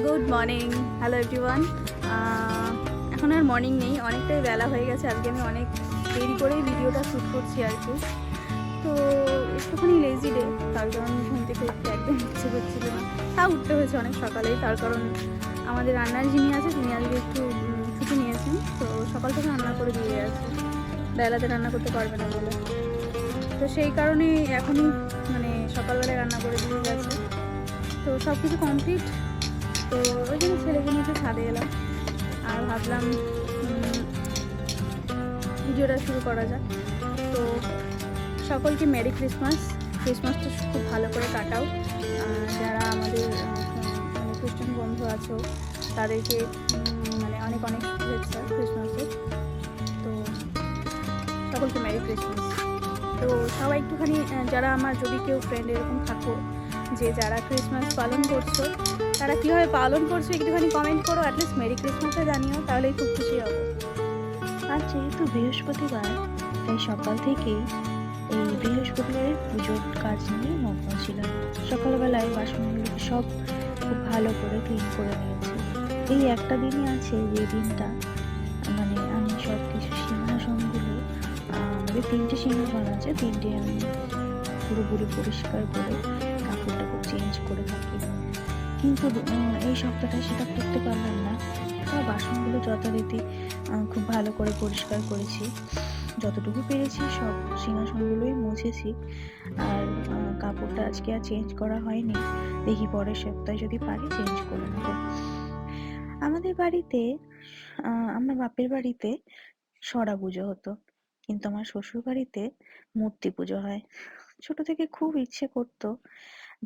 Good morning, hello everyone. এখন আর morning নেই, অনেকটাই বেলা হয়ে গেছে। আজকে আমি অনেক দেরি করেই ভিডিওটা শ্যুট করছি আর কি। তো একটুখানি লেজি ডে, তার কারণ ঘুম থেকে উঠতে একদম ইচ্ছে করছিল না। উঠতে হয়েছে অনেক সকালেই, তার কারণ আমাদের রান্নার যিনি আছে তিনি আজকে একটু ছুটি নিয়েছেন। তো সকাল থেকে রান্না করে দিয়ে গেছে, বেলাতে রান্না করতে পারবে না বলে। তো সেই কারণে এখনই মানে সকালবেলায় রান্না করে দিয়ে গেছে। তো সব কিছু কমপ্লিট। তো ওই জন্য ছেলেকে নিয়ে একটু ছাদে এলাম আর ভাবলাম ভিডিওটা শুরু করা যাক। তো সকলকে মেরি ক্রিসমাস। ক্রিসমাসটা খুব ভালো করে কাটাও। যারা আমাদের মানে খ্রিস্টান বন্ধু আছো তাদেরকে মানে অনেক অনেক শুভেচ্ছা ক্রিসমাসের। তো সকলকে মেরি ক্রিসমাস। তো সবাই একটুখানি যারা আমার যদি কেউ ফ্রেন্ড এরকম থাকো যে যারা ক্রিসমাস পালন করছো, তারা কীভাবে পালন করছো একটুখানি কমেন্ট করো, অ্যাটলিস্ট মেরি ক্রিসমাসটা জানিও, তাহলেই খুব খুশি হবো। আজ যেহেতু বৃহস্পতিবার, তাই সকাল থেকেই এই বৃহস্পতিবারের পুজোর কাজ নিয়ে মগ্ন ছিলাম। সকালবেলায় বাসনগুলোকে সব খুব ভালো করে ক্লিন করে নিয়েছি। এই একটা দিনই আছে যে দিনটা মানে আমি সব কিছু সিংহাসনগুলো, আমাদের 3টে সিংহাসন আছে, 3টে আমি পুরোপুরি পরিষ্কার করে কাপড় টাপড় চেঞ্জ করে থাকি। কিন্তু এই সপ্তাহটা সেটা করতে পারলাম না। বাসনগুলো যথারীতি খুব ভালো করে পরিষ্কার করেছি, যতটুকু পেরেছি সব সিংহাসনগুলোই মুছেছি। আর কাপড়টা আজকে আর চেঞ্জ করা হয়নি, দেখি পরের সপ্তাহে যদি পারি চেঞ্জ করে নেব। আমাদের বাড়িতে আমার বাপের বাড়িতে সরা পুজো হতো, কিন্তু আমার শ্বশুর বাড়িতে মূর্তি পুজো হয়। ছোট থেকে খুব ইচ্ছে করতো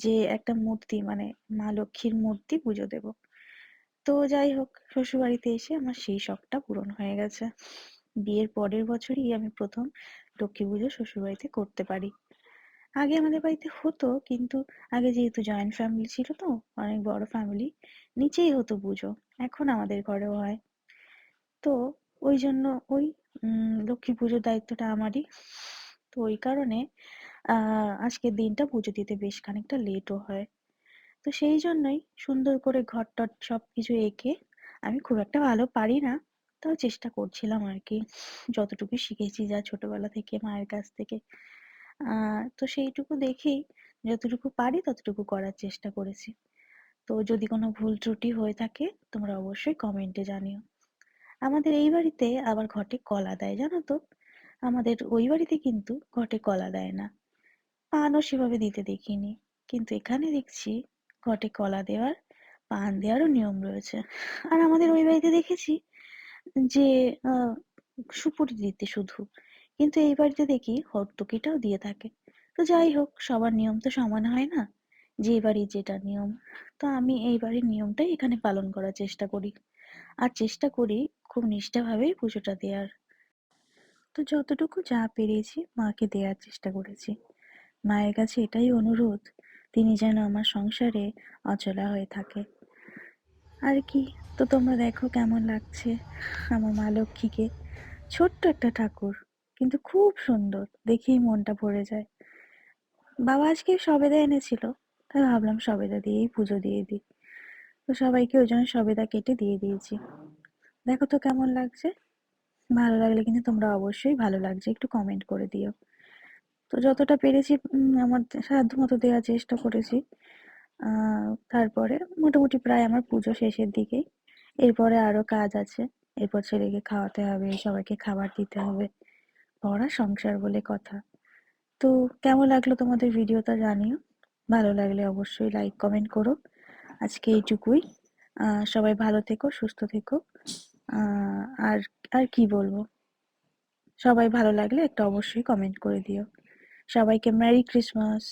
যে একটা মূর্তি মানে মা লক্ষ্মীর মূর্তি পুজো দেব। তো যাই হোক, শ্বশুরবাড়িতে এসে আমার সেই শখটা পূরণ হয়ে গেছে। বিয়ের পরের বছরই আমি প্রথম লক্ষ্মী পুজো শ্বশুরবাড়িতে করতে পারি। আগে আমাদের বাড়িতে হতো, কিন্তু আগে যেহেতু জয়েন্ট ফ্যামিলি ছিল, তো অনেক বড় ফ্যামিলি, নিচেই হতো পুজো। এখন আমাদের ঘরেও হয়। তো ওই জন্য ওই লক্ষ্মী পুজোর দায়িত্বটা আমারই। তো ওই কারণে আজকের দিনটা পুজো দিতে বেশ খানিকটা লেটও হয়। তো সেই জন্যই সুন্দর করে ঘর টর সবকিছু এঁকে, আমি খুব একটা ভালো পারি না, তাও চেষ্টা করছিলাম আর কি, যতটুকু শিখেছি যা ছোটবেলা থেকে মায়ের কাছ থেকে। তো সেইটুকু দেখেই যতটুকু পারি ততটুকু করার চেষ্টা করেছি। তো যদি কোনো ভুল ত্রুটি হয়ে থাকে তোমরা অবশ্যই কমেন্টে জানিও। আমাদের এই বাড়িতে আবার ঘটে কলা দেয়, জানো তো? আমাদের ওই বাড়িতে কিন্তু ঘটে কলা দেয় না, পানও সেভাবে দিতে দেখিনি। কিন্তু এখানে দেখছি ঘটে কলা দেওয়ার, পান দেওয়ারও নিয়ম রয়েছে। আর আমাদের ওই বাড়িতে দেখেছি যে সুপুরি দিতে শুধু, কিন্তু এই বাড়িতে দেখি হর্তুকিটাও দিয়ে থাকে। তো যাই হোক, সবার নিয়ম তো সমান হয় না, যে বাড়ির যেটা নিয়ম। তো আমি এই বাড়ির নিয়মটাই এখানে পালন করার চেষ্টা করি, আর চেষ্টা করি খুব নিষ্ঠাভাবেই পুজোটা দেওয়ার। তো যতটুকু যা পেরেছি মাকে দেওয়ার চেষ্টা করেছি। মায়ের কাছে এটাই অনুরোধ, তিনি যেন আমার সংসারে অচলা হয়ে থাকে আর কি। তো তোমরা দেখো কেমন লাগছে আমার মা লক্ষ্মীকে। ছোট্ট একটা ঠাকুর, কিন্তু খুব সুন্দর, দেখেই মনটা ভরে যায়। বাবা আজকে সবেদা এনেছিল, তাই ভাবলাম সবেদা দিয়েই পুজো দিয়ে দিই। তো সবাইকে ওই জন্য সবেদা কেটে দিয়ে দিয়েছি। দেখো তো কেমন লাগছে। ভালো লাগলে কিন্তু তোমরা অবশ্যই ভালো লাগছে একটু কমেন্ট করে দিও। তো যতটা পেরেছি আমার সাধ্য মতো দেওয়ার চেষ্টা করেছি। তারপরে মোটামুটি প্রায় আমার পুজো শেষের দিকেই। এরপরে আরো কাজ আছে, এরপর ছেলেকে খাওয়াতে হবে, সবাইকে খাবার দিতে হবে, পড়া সংসার বলে কথা। তো কেমন লাগলো তোমাদের ভিডিওটা জানিও, ভালো লাগলে অবশ্যই লাইক কমেন্ট করো। আজকে এইটুকুই। সবাই ভালো থেকো, সুস্থ থেকো। আর আর কি বলবো, সবাই ভালো লাগলে একটা অবশ্যই কমেন্ট করে দিও। সবাইকে মেরি ক্রিসমাস।